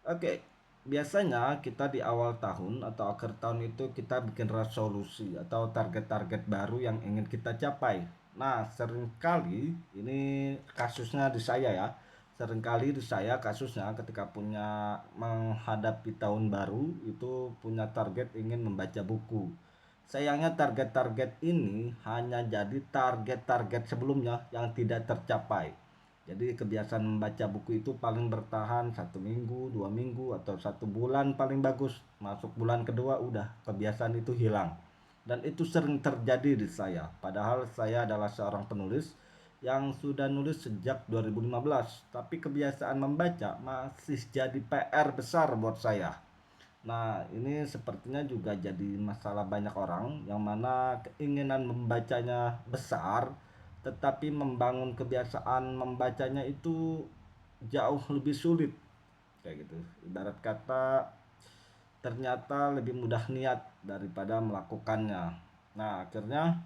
Oke, biasanya kita di awal tahun atau akhir tahun itu kita bikin resolusi atau target-target baru yang ingin kita capai. Nah, seringkali ini kasusnya di saya ya. Seringkali di saya kasusnya ketika punya menghadapi tahun baru itu punya target ingin membaca buku. Sayangnya target-target ini hanya jadi target-target sebelumnya yang tidak tercapai. Jadi kebiasaan membaca buku itu paling bertahan 1 minggu, 2 minggu, atau 1 bulan paling bagus. Masuk bulan kedua udah kebiasaan itu hilang. Dan itu sering terjadi di saya. Padahal saya adalah seorang penulis yang sudah nulis sejak 2015. Tapi kebiasaan membaca masih jadi PR besar buat saya. Nah, ini sepertinya juga jadi masalah banyak orang yang mana keinginan membacanya besar, tetapi membangun kebiasaan membacanya itu jauh lebih sulit. Kayak gitu. Ibarat kata ternyata lebih mudah niat daripada melakukannya. Nah, akhirnya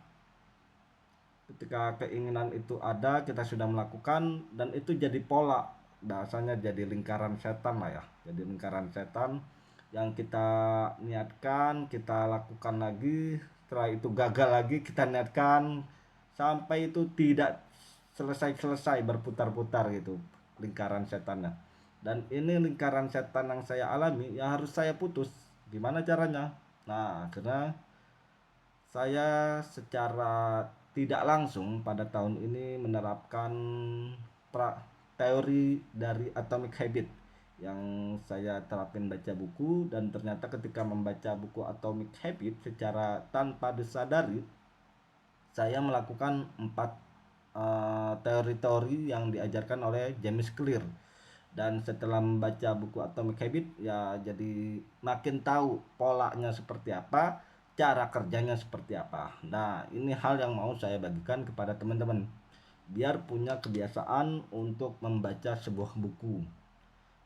ketika keinginan itu ada, kita sudah melakukan dan itu jadi pola. Bahasanya jadi lingkaran setan lah ya. Jadi lingkaran setan yang kita niatkan, kita lakukan lagi, setelah itu gagal lagi, kita niatkan sampai itu tidak selesai-selesai berputar-putar gitu lingkaran setannya. Dan ini lingkaran setan yang saya alami yang harus saya putus. Gimana caranya? Nah, akhirnya saya secara tidak langsung pada tahun ini menerapkan teori dari Atomic Habit yang saya terapin baca buku, dan ternyata ketika membaca buku Atomic Habit secara tanpa disadari saya melakukan 4 teori-teori yang diajarkan oleh James Clear. Dan setelah membaca buku Atomic Habit ya jadi makin tahu polanya seperti apa, cara kerjanya seperti apa. Nah, ini hal yang mau saya bagikan kepada teman-teman biar punya kebiasaan untuk membaca sebuah buku.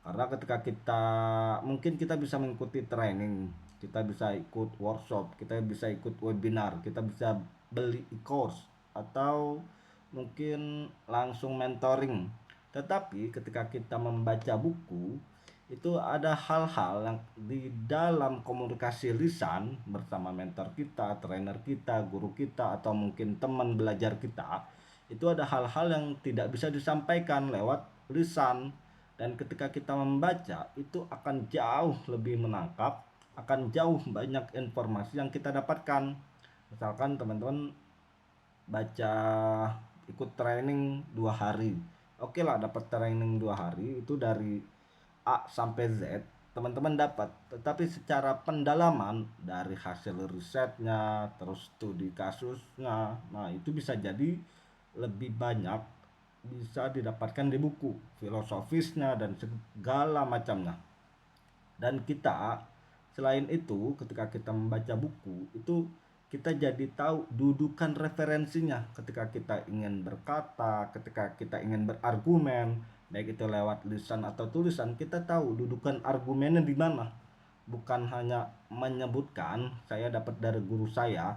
Karena ketika kita mungkin kita bisa mengikuti training, kita bisa ikut workshop, kita bisa ikut webinar, kita bisa beli e-course, atau mungkin langsung mentoring. Tetapi ketika kita membaca buku, itu ada hal-hal yang di dalam komunikasi lisan bersama mentor kita, trainer kita, guru kita, atau mungkin teman belajar kita, itu ada hal-hal yang tidak bisa disampaikan lewat lisan. Dan ketika kita membaca itu akan jauh lebih menangkap, akan jauh banyak informasi yang kita dapatkan. Misalkan teman-teman baca ikut training 2 hari, oke lah, dapat training 2 hari itu dari A sampai Z teman-teman dapat. Tetapi secara pendalaman dari hasil risetnya, terus studi kasusnya, nah itu bisa jadi lebih banyak bisa didapatkan di buku filosofisnya dan segala macamnya. Dan kita selain itu ketika kita membaca buku itu kita jadi tahu dudukan referensinya ketika kita ingin berkata, ketika kita ingin berargumen, baik itu lewat lisan atau tulisan, kita tahu dudukan argumennya di mana. Bukan hanya menyebutkan saya dapat dari guru saya,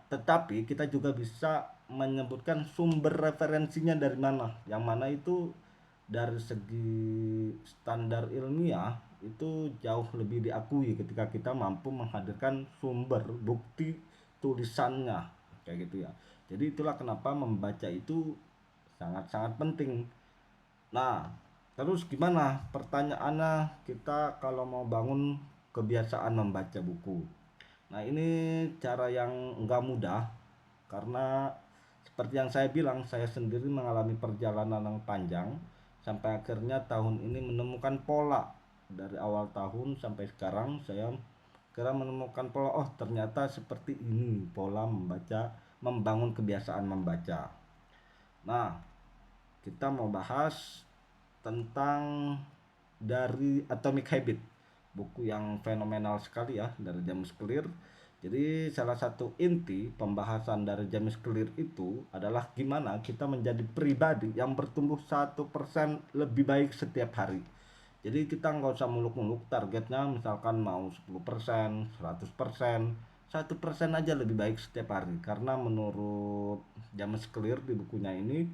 tetapi kita juga bisa menyebutkan sumber referensinya dari mana, yang mana itu dari segi standar ilmiah itu jauh lebih diakui ketika kita mampu menghadirkan sumber bukti tulisannya, kayak gitu ya. Jadi itulah kenapa membaca itu sangat-sangat penting. Nah, terus gimana pertanyaannya kita kalau mau bangun kebiasaan membaca buku? Nah, ini cara yang enggak mudah karena seperti yang saya bilang, saya sendiri mengalami perjalanan yang panjang sampai akhirnya tahun ini menemukan pola. Dari awal tahun sampai sekarang saya kira menemukan pola, oh ternyata seperti ini pola membaca, membangun kebiasaan membaca. Nah, kita mau bahas tentang dari Atomic Habit, buku yang fenomenal sekali ya dari James Clear. Jadi salah satu inti pembahasan dari James Clear itu adalah gimana kita menjadi pribadi yang bertumbuh 1% lebih baik setiap hari. Jadi kita nggak usah muluk-muluk targetnya, misalkan mau 10%, 100%, 1% aja lebih baik setiap hari. Karena menurut James Clear di bukunya ini,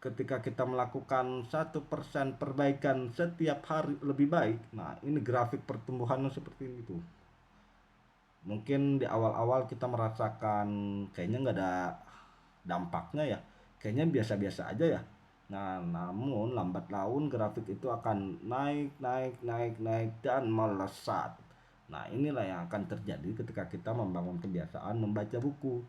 ketika kita melakukan 1% perbaikan setiap hari lebih baik, nah ini grafik pertumbuhannya seperti ini tuh. Mungkin di awal-awal kita merasakan kayaknya nggak ada dampaknya ya, kayaknya biasa-biasa aja ya. Nah, namun lambat laun grafik itu akan naik, naik, naik, naik dan melesat. Nah, inilah yang akan terjadi ketika kita membangun kebiasaan membaca buku.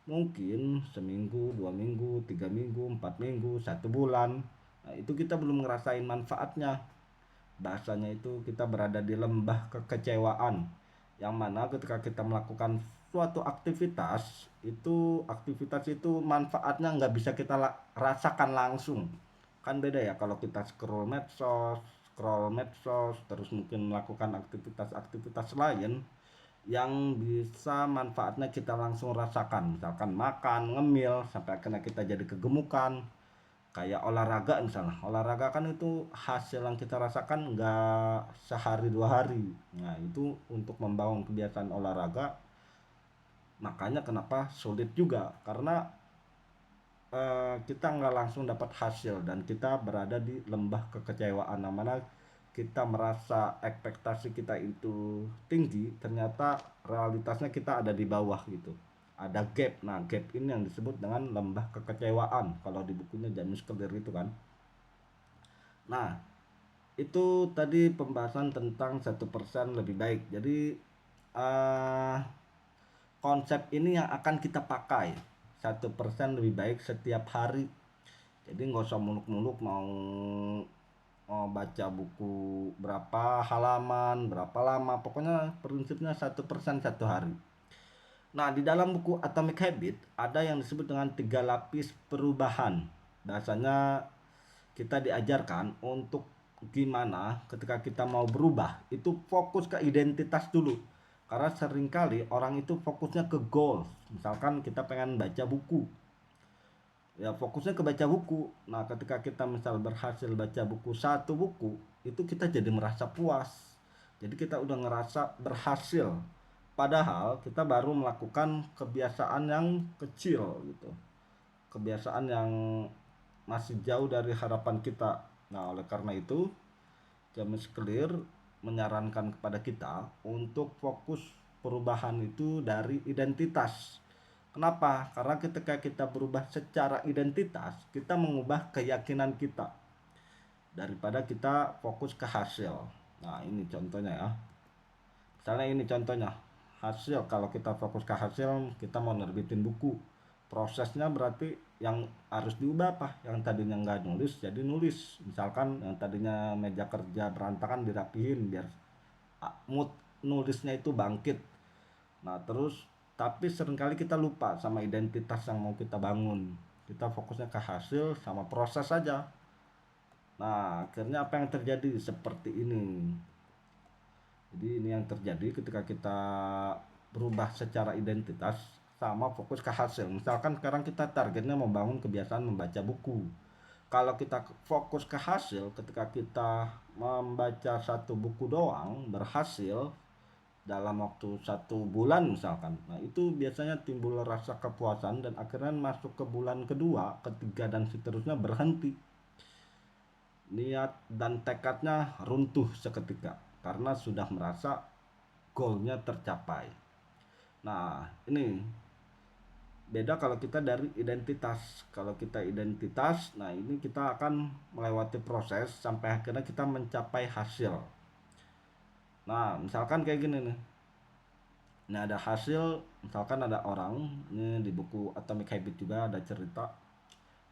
Mungkin seminggu, 2 minggu, 3 minggu, 4 minggu, 1 bulan. Nah, itu kita belum ngerasain manfaatnya. Bahasanya itu kita berada di lembah kekecewaan, yang mana ketika kita melakukan suatu aktivitas itu manfaatnya nggak bisa kita rasakan langsung. Kan beda ya kalau kita scroll medsos terus mungkin melakukan aktivitas-aktivitas lain yang bisa manfaatnya kita langsung rasakan, misalkan makan, ngemil sampai akhirnya kita jadi kegemukan. Kayak olahraga misalnya, olahraga kan itu hasil yang kita rasakan nggak sehari 2 hari. Nah itu untuk membangun kebiasaan olahraga, makanya kenapa sulit juga, karena kita nggak langsung dapat hasil dan kita berada di lembah kekecewaan, yang mana kita merasa ekspektasi kita itu tinggi, ternyata realitasnya kita ada di bawah gitu, ada gap. Nah gap ini yang disebut dengan lembah kekecewaan kalau di bukunya James Clear itu kan. Nah itu tadi pembahasan tentang 1% lebih baik. Jadi eh, konsep ini yang akan kita pakai, 1% lebih baik setiap hari. Jadi nggak usah muluk-muluk mau baca buku berapa halaman, berapa lama, pokoknya prinsipnya 1% 1 hari. Nah di dalam buku Atomic Habit ada yang disebut dengan 3 lapis perubahan. Bahasanya kita diajarkan untuk gimana ketika kita mau berubah itu fokus ke identitas dulu, karena seringkali orang itu fokusnya ke goal. Misalkan kita pengen baca buku, ya fokusnya ke baca buku. Nah ketika kita misal berhasil baca buku, itu kita jadi merasa puas, jadi kita udah ngerasa berhasil, padahal kita baru melakukan kebiasaan yang kecil gitu, kebiasaan yang masih jauh dari harapan kita. Nah oleh karena itu James Clear menyarankan kepada kita untuk fokus perubahan itu dari identitas. Kenapa? Karena ketika kita berubah secara identitas, kita mengubah keyakinan kita daripada kita fokus ke hasil. Nah, ini contohnya ya. Misalnya ini contohnya. Hasil, kalau kita fokus ke hasil, kita mau nerbitin buku. Prosesnya berarti yang harus diubah apa? Yang tadinya nggak nulis jadi nulis. Misalkan yang tadinya meja kerja berantakan dirapihin biar mood nulisnya itu bangkit. Nah, terus tapi seringkali kita lupa sama identitas yang mau kita bangun. Kita fokusnya ke hasil sama proses saja. Nah, akhirnya apa yang terjadi seperti ini. Jadi ini yang terjadi ketika kita berubah secara identitas sama fokus ke hasil. Misalkan sekarang kita targetnya membangun kebiasaan membaca buku. Kalau kita fokus ke hasil, ketika kita membaca satu buku doang berhasil dalam waktu 1 bulan misalkan, nah itu biasanya timbul rasa kepuasan dan akhirnya masuk ke bulan kedua, ketiga dan seterusnya berhenti. Niat dan tekadnya runtuh seketika karena sudah merasa goalnya tercapai. Nah ini beda kalau kita dari identitas. Kalau kita identitas, nah ini kita akan melewati proses sampai akhirnya kita mencapai hasil. Nah misalkan kayak gini nih, ini ada hasil. Misalkan ada orang, ini di buku Atomic Habit juga ada cerita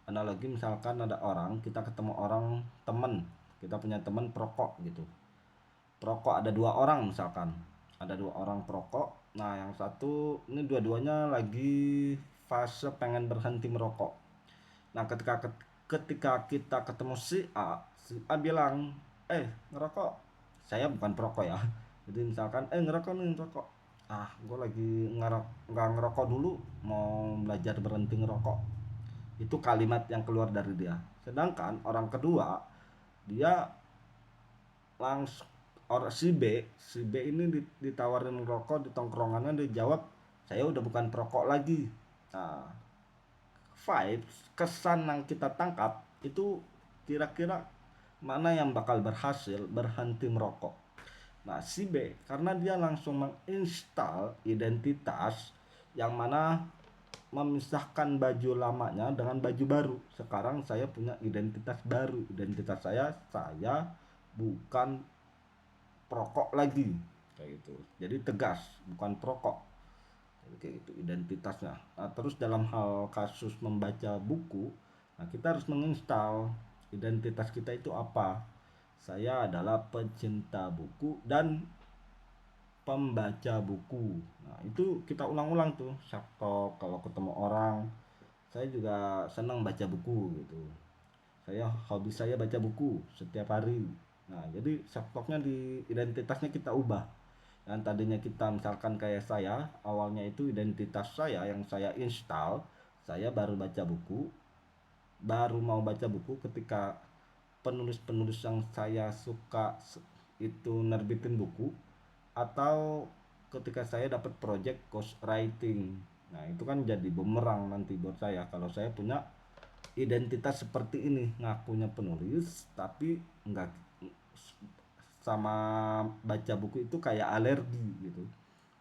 analogi. Misalkan ada orang, kita ketemu orang temen, kita punya temen perokok gitu. Perokok ada 2 orang misalkan, ada 2 orang perokok. Nah yang satu ini dua-duanya lagi fase pengen berhenti merokok. Nah ketika kita ketemu si A bilang, ngerokok. Saya bukan perokok ya. Jadi misalkan, ngerokok nih, ngerokok. Gue lagi nggak ngerokok dulu, mau belajar berhenti ngerokok. Itu kalimat yang keluar dari dia. Sedangkan orang kedua, dia langsung, orang si B ini ditawarin rokok di tongkrongannya, dia jawab, saya udah bukan perokok lagi. Nah, vibes, kesan yang kita tangkap itu kira-kira mana yang bakal berhasil berhenti merokok. Nah, si B karena dia langsung menginstal identitas yang mana memisahkan baju lamanya dengan baju baru. Sekarang saya punya identitas baru. Identitas saya bukan perokok lagi. Kayak gitu. Jadi tegas, bukan perokok. Jadi kayak gitu identitasnya. Nah, terus dalam hal kasus membaca buku, nah kita harus menginstal identitas kita itu apa. Saya adalah pecinta buku dan pembaca buku. Nah, itu kita ulang-ulang tuh. Sabtu kalau ketemu orang, saya juga senang baca buku gitu. Hobi saya baca buku setiap hari. Nah, jadi sabtoknya di identitasnya kita ubah. Yang tadinya kita misalkan kayak saya, awalnya itu identitas saya yang saya install, saya baru baca buku, baru mau baca buku ketika penulis-penulis yang saya suka itu nerbitin buku, atau ketika saya dapat project ghost writing. Nah, itu kan jadi bumerang nanti buat saya kalau saya punya identitas seperti ini, ngakunya penulis tapi enggak, sama baca buku itu kayak alergi gitu.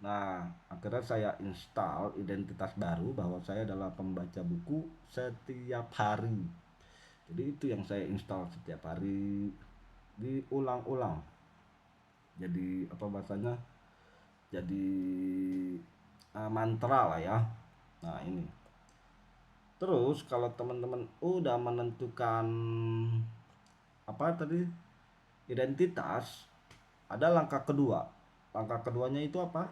Nah, akhirnya saya install identitas baru bahwa saya adalah pembaca buku setiap hari. Jadi itu yang saya install setiap hari, diulang-ulang. Jadi apa bahasanya? Jadi mantra lah ya. Nah, ini. Terus kalau teman-teman udah menentukan apa tadi identitas, ada langkah kedua. Langkah keduanya itu apa?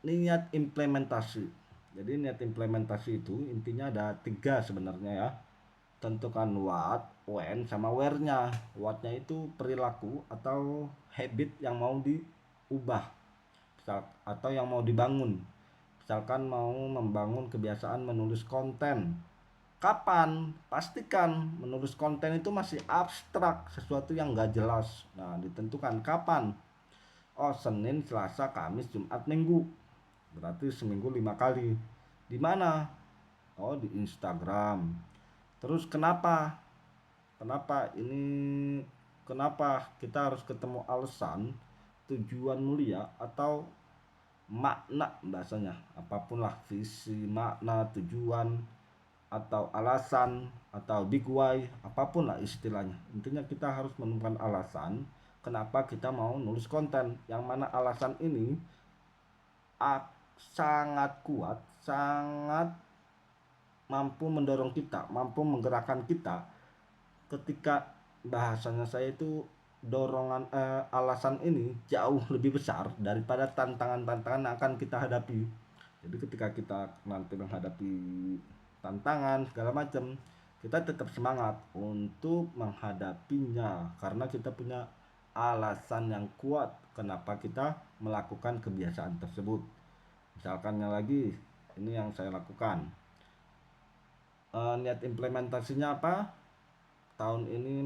Niat implementasi. Jadi niat implementasi itu intinya ada tiga sebenarnya ya. Tentukan what, when, sama where-nya. What-nya itu perilaku atau habit yang mau diubah, atau yang mau dibangun. Misalkan mau membangun kebiasaan menulis konten. Kapan? Pastikan menulis konten itu masih abstrak, sesuatu yang gak jelas. Nah, ditentukan kapan. Oh, Senin, Selasa, Kamis, Jumat, Minggu. Berarti seminggu 5 kali. Di mana? Oh, di Instagram. Terus kenapa? Kenapa ini? Kenapa kita harus ketemu alasan, tujuan mulia atau makna bahasanya, apapun lah, visi, makna, tujuan, atau alasan, atau big why, apapun lah istilahnya. Intinya kita harus menemukan alasan kenapa kita mau nulis konten, yang mana alasan ini sangat kuat, sangat mampu mendorong kita, mampu menggerakkan kita. Ketika bahasanya saya itu dorongan, alasan ini jauh lebih besar daripada tantangan-tantangan yang akan kita hadapi. Jadi ketika kita nanti menghadapi tantangan segala macam, kita tetap semangat untuk menghadapinya karena kita punya alasan yang kuat kenapa kita melakukan kebiasaan tersebut. Misalkannya lagi, ini yang saya lakukan. Niat implementasinya apa? Tahun ini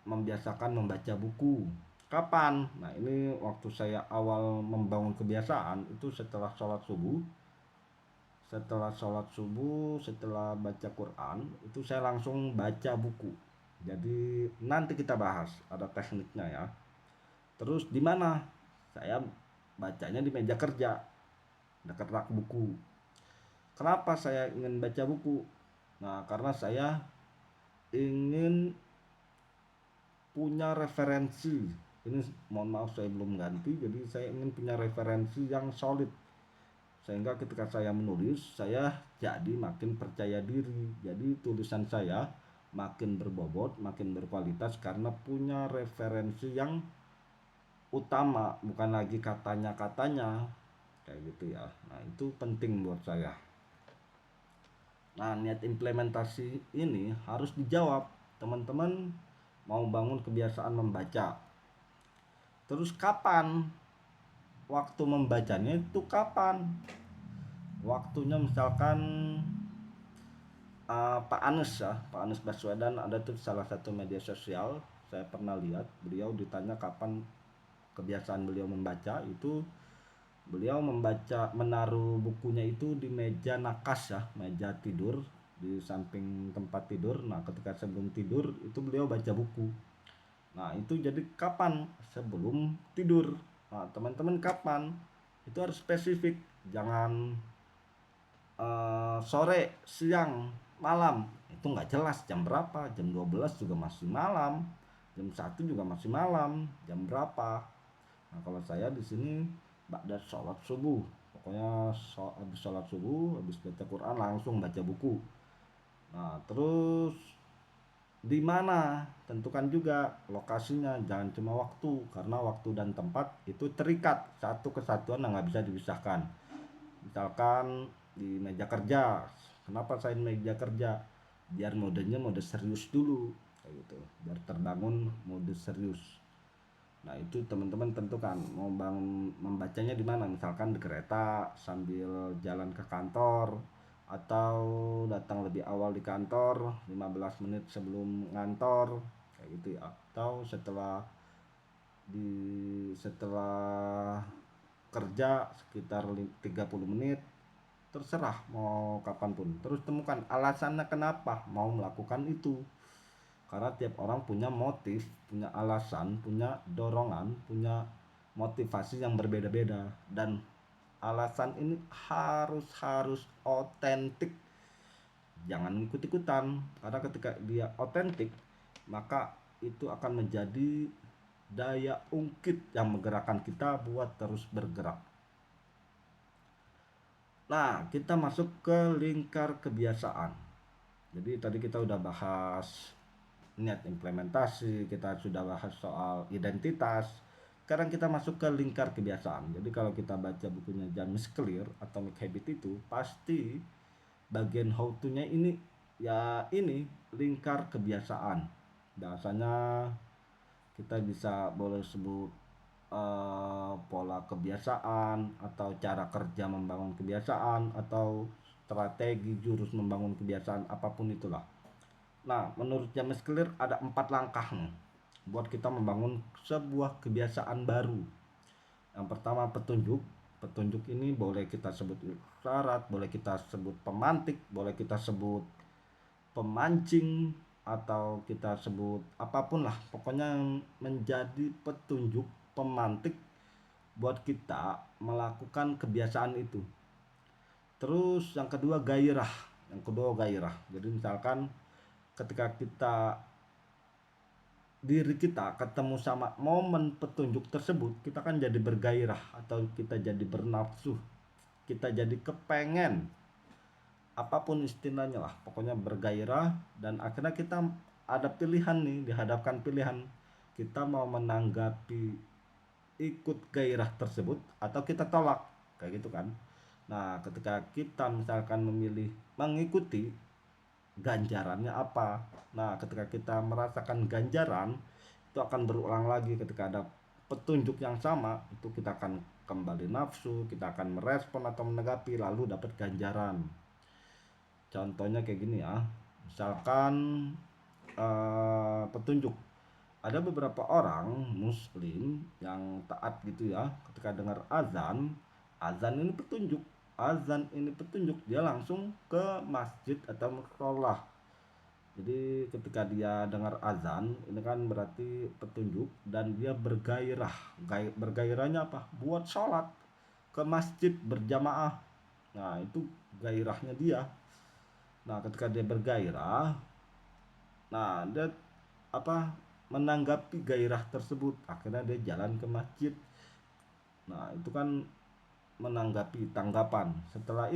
membiasakan membaca buku. Kapan? Nah, ini waktu saya awal membangun kebiasaan itu setelah sholat subuh. Setelah baca Quran, itu saya langsung baca buku. Jadi nanti kita bahas, ada tekniknya ya. Terus di mana? Saya bacanya di meja kerja, dekat rak buku. Kenapa saya ingin baca buku? Nah, karena saya ingin punya referensi. Ini mohon maaf saya belum ganti, jadi saya ingin punya referensi yang solid. Sehingga ketika saya menulis, saya jadi makin percaya diri. Jadi tulisan saya makin berbobot, makin berkualitas karena punya referensi yang utama, bukan lagi katanya-katanya. Kayak gitu ya. Nah, itu penting buat saya. Nah, niat implementasi ini harus dijawab. Teman-teman mau bangun kebiasaan membaca. Terus kapan? Waktu membacanya itu kapan? Waktunya misalkan Pak Anies ya, Pak Anies Baswedan ada tuh salah satu media sosial, saya pernah lihat beliau ditanya kapan kebiasaan beliau membaca, itu beliau membaca, menaruh bukunya itu di meja nakas ya, meja tidur di samping tempat tidur. Nah, ketika sebelum tidur itu beliau baca buku. Nah, itu jadi kapan? Sebelum tidur. Nah, teman-teman kapan? Itu harus spesifik. Jangan sore, siang, malam. Itu nggak jelas jam berapa. Jam 12 juga masih malam. Jam 1 juga masih malam. Jam berapa? Nah, kalau saya di sini ba'da sholat subuh. Pokoknya habis sholat subuh, habis baca Quran langsung baca buku. Nah, terus di mana? Tentukan juga lokasinya, jangan cuma waktu, karena waktu dan tempat itu terikat satu kesatuan yang nggak bisa dipisahkan. Misalkan di meja kerja, kenapa saya di meja kerja? Biar modenya mode serius dulu, kayak gitu, biar terbangun mode serius. Nah, itu teman-teman tentukan mau bangun membacanya di mana, misalkan di kereta sambil jalan ke kantor, atau datang lebih awal di kantor 15 menit sebelum ngantor, kayak gitu ya. Atau setelah kerja sekitar 30 menit, terserah mau kapanpun. Terus temukan alasannya kenapa mau melakukan itu, karena tiap orang punya motif, punya alasan, punya dorongan, punya motivasi yang berbeda-beda, dan alasan ini harus harus otentik. Jangan ikut-ikutan, karena ketika dia otentik maka itu akan menjadi daya ungkit yang menggerakkan kita buat terus bergerak. Nah, kita masuk ke lingkar kebiasaan. Jadi tadi kita udah bahas niat implementasi, kita sudah bahas soal identitas. Sekarang kita masuk ke lingkar kebiasaan. Jadi kalau kita baca bukunya James Clear, Atomic Habit, itu pasti bagian how to-nya ini, ya ini lingkar kebiasaan. Bahasanya kita bisa boleh sebut pola kebiasaan, atau cara kerja membangun kebiasaan, atau strategi jurus membangun kebiasaan, apapun itulah. Nah, menurut James Clear ada 4 langkah nih buat kita membangun sebuah kebiasaan baru. Yang pertama, petunjuk. Petunjuk ini boleh kita sebut syarat, boleh kita sebut pemantik, boleh kita sebut pemancing, atau kita sebut apapun lah. Pokoknya menjadi petunjuk, pemantik buat kita melakukan kebiasaan itu. Terus yang kedua, gairah. Jadi misalkan ketika diri kita ketemu sama momen petunjuk tersebut, kita kan jadi bergairah, atau kita jadi bernafsu, kita jadi kepengen, apapun istilahnya lah, pokoknya bergairah. Dan akhirnya kita ada pilihan nih, dihadapkan pilihan, kita mau menanggapi ikut gairah tersebut atau kita tolak, kayak gitu kan. Nah, ketika kita misalkan memilih mengikuti, ganjarannya apa? Nah, ketika kita merasakan ganjaran, itu akan berulang lagi. Ketika ada petunjuk yang sama, itu kita akan kembali nafsu, kita akan merespon atau menanggapi, lalu dapat ganjaran. Contohnya kayak gini ya, misalkan petunjuk. Ada beberapa orang muslim yang taat gitu ya, ketika dengar azan, azan ini petunjuk. Azan ini petunjuk, dia langsung ke masjid atau musola. Jadi ketika dia dengar azan, ini kan berarti petunjuk, dan dia bergairah. Bergairahnya apa? Buat sholat ke masjid berjamaah. Nah, itu gairahnya dia. Nah, ketika dia bergairah, nah dia apa? Menanggapi gairah tersebut. Akhirnya dia jalan ke masjid. Nah, itu kan menanggapi tanggapan. Setelah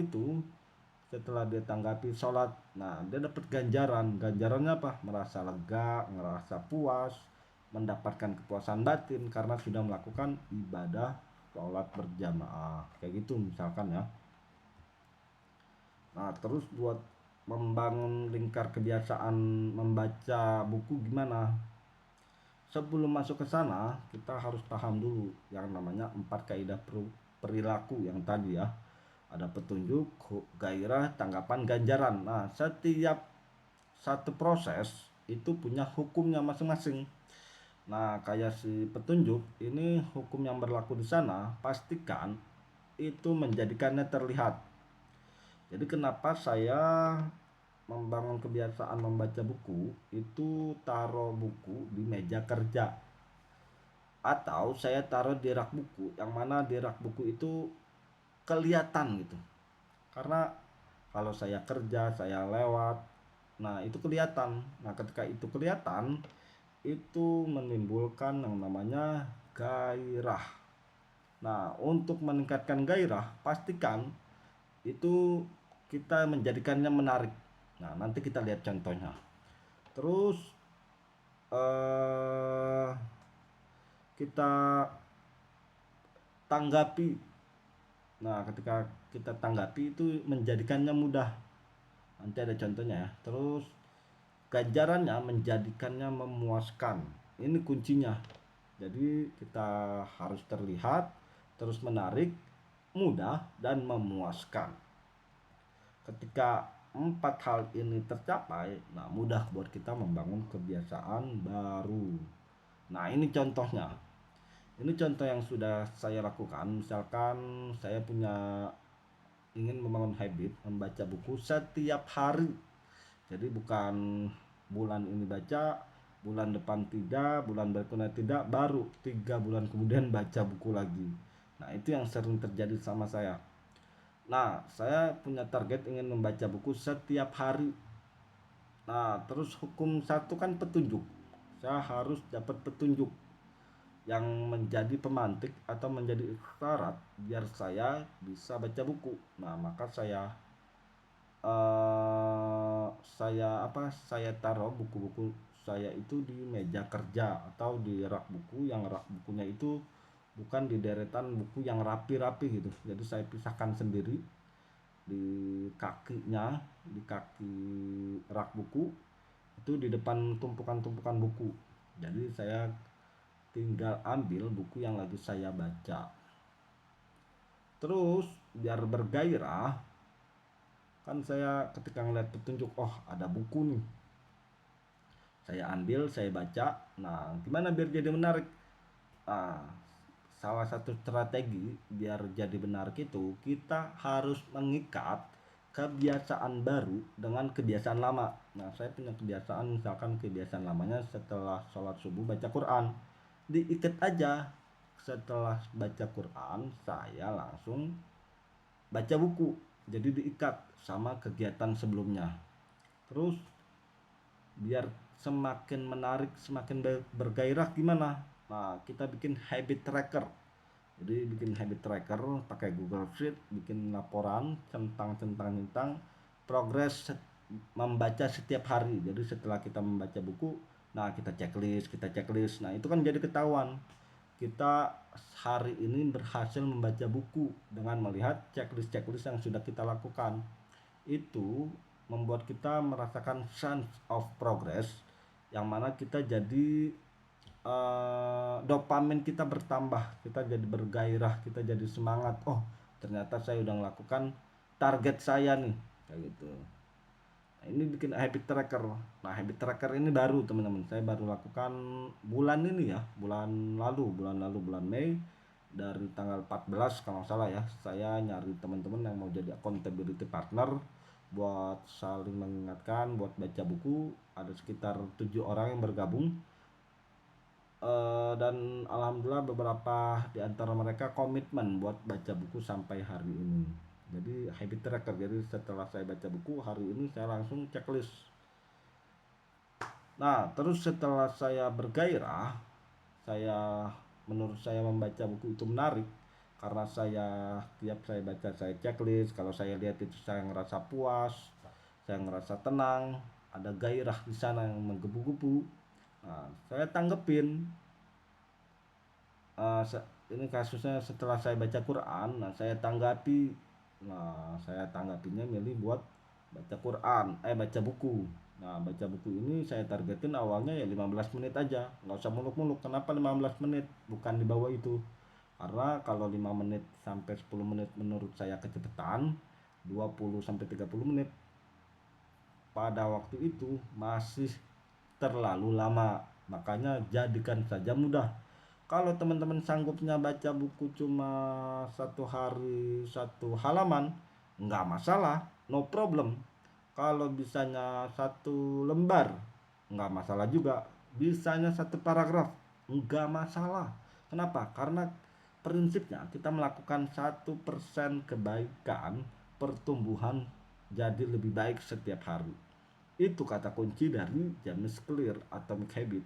dia tanggapi sholat, nah dia dapat ganjarannya apa? Merasa lega, ngerasa puas, mendapatkan kepuasan batin karena sudah melakukan ibadah sholat berjamaah, kayak gitu misalkan ya. Nah, terus buat membangun lingkar kebiasaan membaca buku gimana? Sebelum masuk ke sana, kita harus paham dulu yang namanya 4 kaidah perilaku yang tadi ya. Ada petunjuk, gairah, tanggapan, ganjaran. Nah, setiap satu proses itu punya hukumnya masing-masing. Nah, kayak si petunjuk ini, hukum yang berlaku di sana pastikan itu menjadikannya terlihat. Jadi kenapa saya membangun kebiasaan membaca buku itu taruh buku di meja kerja, atau saya taruh di rak buku, yang mana di rak buku itu kelihatan gitu. Karena kalau saya kerja, saya lewat, nah itu kelihatan. Nah ketika itu kelihatan, itu menimbulkan yang namanya gairah. Nah untuk meningkatkan gairah, pastikan itu kita menjadikannya menarik. Nah nanti kita lihat contohnya. Terus eh, kita tanggapi. Nah ketika kita tanggapi itu menjadikannya mudah. Nanti ada contohnya ya. Terus ganjarannya menjadikannya memuaskan. Ini kuncinya. Jadi kita harus terlihat, terus menarik, mudah, dan memuaskan. Ketika empat hal ini tercapai, nah mudah buat kita membangun kebiasaan baru. Nah ini contohnya. Ini contoh yang sudah saya lakukan. Misalkan saya punya ingin membangun habit membaca buku setiap hari. Jadi bukan bulan ini baca, bulan depan tidak, bulan berikutnya tidak, baru 3 bulan kemudian baca buku lagi. Nah itu yang sering terjadi sama saya. Nah saya punya target ingin membaca buku setiap hari. Nah terus hukum satu kan petunjuk. Saya harus dapat petunjuk yang menjadi pemantik atau menjadi syarat biar saya bisa baca buku. Nah maka saya taruh buku-buku saya itu di meja kerja atau di rak buku, yang rak bukunya itu bukan di deretan buku yang rapi-rapi gitu. Jadi saya pisahkan sendiri di kakinya, di kaki rak buku itu di depan tumpukan-tumpukan buku. Jadi saya tinggal ambil buku yang lagi saya baca. Terus biar bergairah, kan saya ketika ngeliat petunjuk, oh ada buku nih, saya ambil, saya baca. Nah gimana biar jadi menarik? Nah, salah satu strategi biar jadi menarik itu kita harus mengikat kebiasaan baru dengan kebiasaan lama. Nah saya punya kebiasaan, misalkan kebiasaan lamanya setelah sholat subuh baca Quran, diikat aja. Setelah baca Quran saya langsung baca buku, jadi diikat sama kegiatan sebelumnya. Terus biar semakin menarik, semakin bergairah gimana? Nah kita bikin habit tracker. Jadi bikin habit tracker pakai Google Sheet, bikin laporan tentang progres membaca setiap hari. Jadi setelah kita membaca buku, nah kita checklist. Nah itu kan jadi ketahuan kita hari ini berhasil membaca buku dengan melihat checklist yang sudah kita lakukan. Itu membuat kita merasakan sense of progress, yang mana kita jadi dopamin kita bertambah, kita jadi bergairah, kita jadi semangat. Oh ternyata saya udah melakukan target saya nih, kayak gitu. Nah, ini bikin habit tracker. Nah habit tracker ini baru teman-teman, saya baru lakukan bulan ini ya, bulan Mei, dari tanggal 14 kalau nggak salah ya. Saya nyari teman-teman yang mau jadi accountability partner buat saling mengingatkan buat baca buku. Ada sekitar 7 orang yang bergabung. Dan alhamdulillah beberapa di antara mereka komitmen buat baca buku sampai hari ini. Jadi habit tracker, jadi setelah saya baca buku hari ini saya langsung checklist. Nah terus setelah saya bergairah, menurut saya membaca buku itu menarik karena tiap saya baca saya checklist. Kalau saya lihat itu saya ngerasa puas, saya ngerasa tenang, ada gairah di sana yang menggebu-gebu. Nah saya tanggepin. Eh, ini kasusnya setelah saya baca Quran, nah saya tanggapi. Nah saya tanggapinya milih buat baca Quran, baca buku. Nah baca buku ini saya targetin awalnya ya 15 menit aja, nggak usah muluk-muluk. Kenapa 15 menit bukan di bawah itu? Karena kalau 5 menit sampai 10 menit menurut saya kecepatan, 20 sampai 30 menit pada waktu itu masih terlalu lama. Makanya jadikan saja mudah. Kalau teman-teman sanggupnya baca buku cuma 1 hari 1 halaman, nggak masalah, no problem. Kalau bisanya satu lembar, nggak masalah juga. Bisanya satu paragraf, nggak masalah. Kenapa? Karena prinsipnya kita melakukan 1% kebaikan, pertumbuhan jadi lebih baik setiap hari. Itu kata kunci dari James Clear Atomic Habit.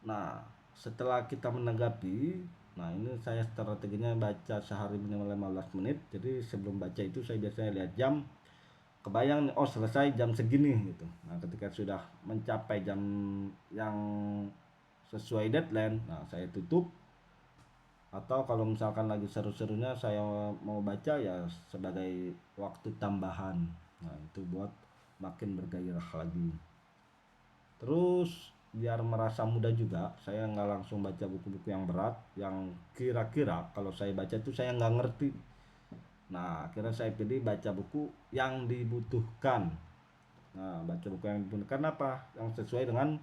Nah, setelah kita menanggapi, nah ini saya strateginya baca sehari minimal 15 menit. Jadi sebelum baca itu saya biasanya lihat jam, kebayang nih, oh selesai jam segini gitu. Nah, ketika sudah mencapai jam yang sesuai deadline, nah saya tutup. Atau kalau misalkan lagi seru-serunya saya mau baca ya sebagai waktu tambahan. Nah, itu buat makin bergairah lagi. Terus biar merasa mudah juga, saya nggak langsung baca buku-buku yang berat, yang kira-kira kalau saya baca itu saya nggak ngerti. Nah, akhirnya saya pilih baca buku yang dibutuhkan. Nah, baca buku yang dibutuhkan apa? Yang sesuai dengan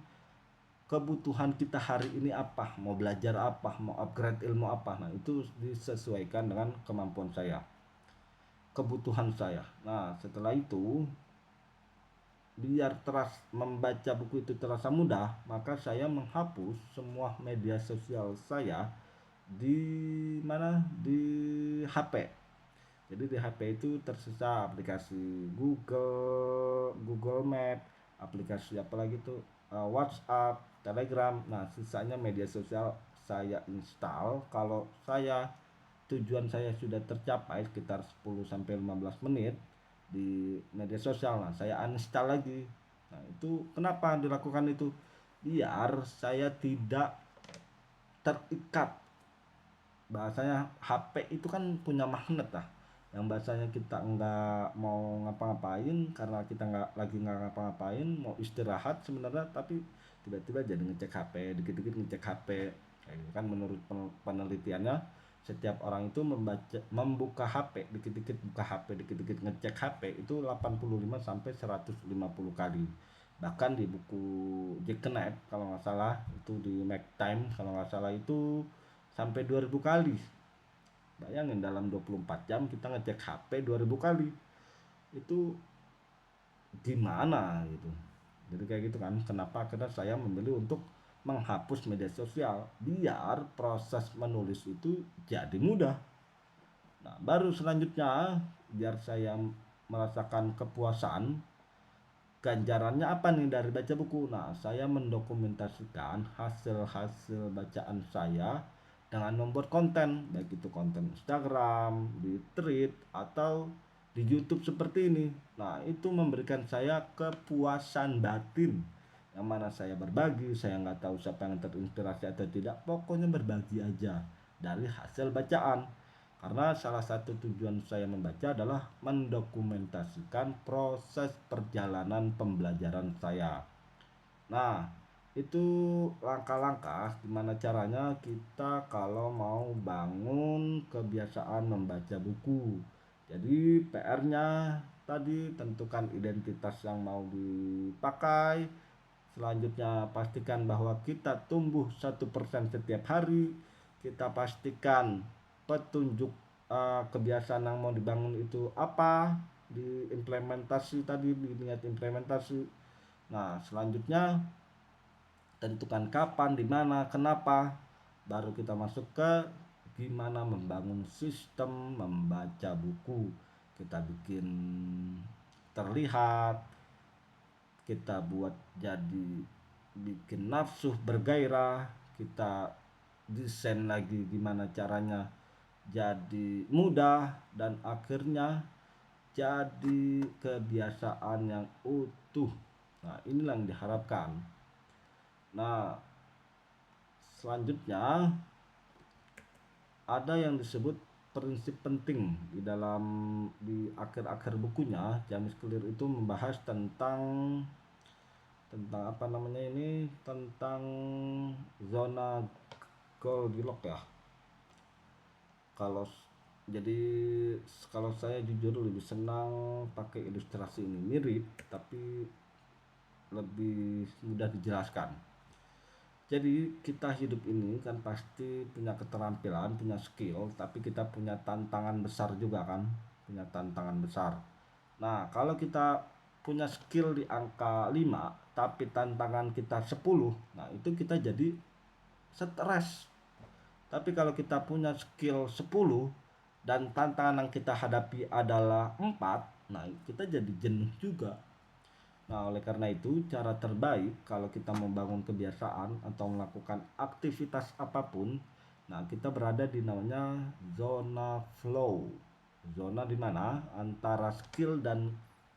kebutuhan kita hari ini apa, mau belajar apa, mau upgrade ilmu apa. Nah, itu disesuaikan dengan kemampuan saya, kebutuhan saya. Nah, setelah itu biar membaca buku itu terasa mudah, maka saya menghapus semua media sosial saya di mana di HP. Jadi di HP itu tersisa aplikasi Google Map, aplikasi apa lagi tuh, WhatsApp, Telegram. Nah, sisanya media sosial saya install. Kalau tujuan saya sudah tercapai sekitar 10 sampai 15 menit di media sosial, nah saya uninstall lagi. Nah, itu kenapa dilakukan itu? Biar saya tidak terikat. Bahasanya HP itu kan punya magnet lah, yang bahasanya kita nggak mau ngapa-ngapain, karena kita nggak ngapa-ngapain, mau istirahat sebenarnya, tapi tiba-tiba jadi ngecek HP, dikit-dikit ngecek HP. Kayak gitu kan, menurut penelitiannya setiap orang itu membuka HP dikit-dikit, buka HP dikit-dikit, ngecek HP itu 85 sampai 150 kali. Bahkan di buku Jack Knapp kalau nggak salah, itu di Mac Time kalau nggak salah itu sampai 2000 kali. Bayangin dalam 24 jam kita ngecek HP 2000 kali. Itu gimana gitu. Jadi kayak gitu kan. Kenapa? Karena saya memilih untuk menghapus media sosial biar proses menulis itu jadi mudah. Nah, baru selanjutnya biar saya merasakan kepuasan, ganjarannya apa nih dari baca buku? Nah, saya mendokumentasikan hasil-hasil bacaan saya dengan membuat konten, baik itu konten Instagram, di Thread, atau di YouTube seperti ini. Nah, itu memberikan saya kepuasan batin, yang mana saya berbagi, saya nggak tahu siapa yang terinspirasi atau tidak, pokoknya berbagi aja dari hasil bacaan. Karena salah satu tujuan saya membaca adalah mendokumentasikan proses perjalanan pembelajaran saya. Nah, itu langkah-langkah gimana caranya kita kalau mau bangun kebiasaan membaca buku. Jadi PR-nya tadi tentukan identitas yang mau dipakai. Selanjutnya pastikan bahwa kita tumbuh 1% setiap hari. Kita pastikan petunjuk, kebiasaan yang mau dibangun itu apa, diimplementasi tadi, diniat implementasi. Nah, selanjutnya tentukan kapan, di mana, kenapa. Baru kita masuk ke gimana membangun sistem membaca buku. Kita bikin terlihat, kita buat jadi bikin nafsu bergairah, kita desain lagi gimana caranya jadi mudah, dan akhirnya jadi kebiasaan yang utuh. Nah, inilah yang diharapkan. Nah, selanjutnya ada yang disebut prinsip penting di akhir-akhir bukunya. James Clear itu membahas tentang apa namanya ini, tentang zona Goldilocks ya. Kalau jadi kalau saya jujur lebih senang pakai ilustrasi, ini mirip tapi lebih mudah dijelaskan. Jadi kita hidup ini kan pasti punya keterampilan, punya skill, tapi kita punya tantangan besar juga kan, punya tantangan besar. Nah, kalau kita punya skill di angka 5 tapi tantangan kita 10, nah itu kita jadi stres. Tapi kalau kita punya skill 10 dan tantangan yang kita hadapi adalah 4, nah kita jadi jenuh juga. Nah, oleh karena itu, cara terbaik kalau kita membangun kebiasaan atau melakukan aktivitas apapun, nah kita berada di namanya zona flow. Zona di mana antara skill dan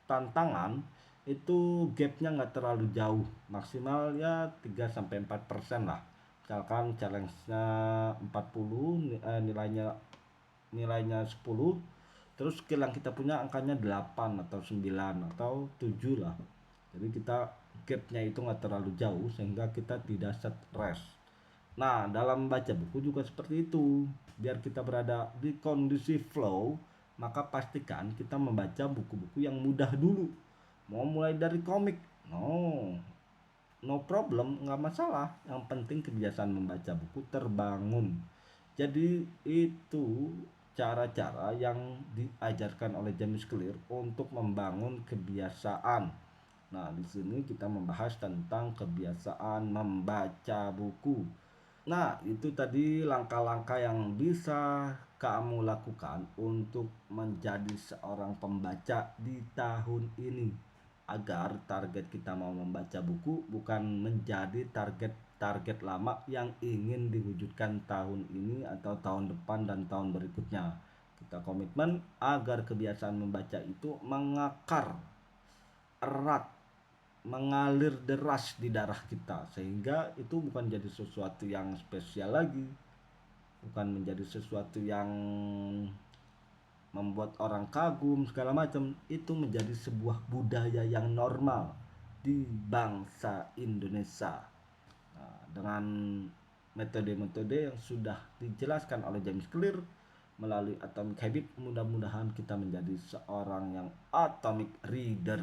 tantangan itu gapnya nggak terlalu jauh, maksimal ya 3 sampai 4% lah. Misalkan challenge-nya 40, nilainya nilainya 10, terus skill yang kita punya angkanya 8 atau 9 atau 7 lah. Jadi kita gapnya itu nggak terlalu jauh sehingga kita tidak stres. Nah, dalam baca buku juga seperti itu. Biar kita berada di kondisi flow, maka pastikan kita membaca buku-buku yang mudah dulu. Mau mulai dari komik, no problem, nggak masalah. Yang penting kebiasaan membaca buku terbangun. Jadi itu cara-cara yang diajarkan oleh James Clear untuk membangun kebiasaan. Nah, di sini kita membahas tentang kebiasaan membaca buku. Nah, itu tadi langkah-langkah yang bisa kamu lakukan untuk menjadi seorang pembaca di tahun ini. Agar target kita mau membaca buku bukan menjadi target-target lama yang ingin diwujudkan tahun ini atau tahun depan dan tahun berikutnya. Kita komitmen agar kebiasaan membaca itu mengakar erat, mengalir deras di darah kita, sehingga itu bukan jadi sesuatu yang spesial lagi, bukan menjadi sesuatu yang membuat orang kagum segala macam. Itu menjadi sebuah budaya yang normal di bangsa Indonesia. Nah, dengan metode-metode yang sudah dijelaskan oleh James Clear melalui Atomic Habit, mudah-mudahan kita menjadi seorang yang atomic reader.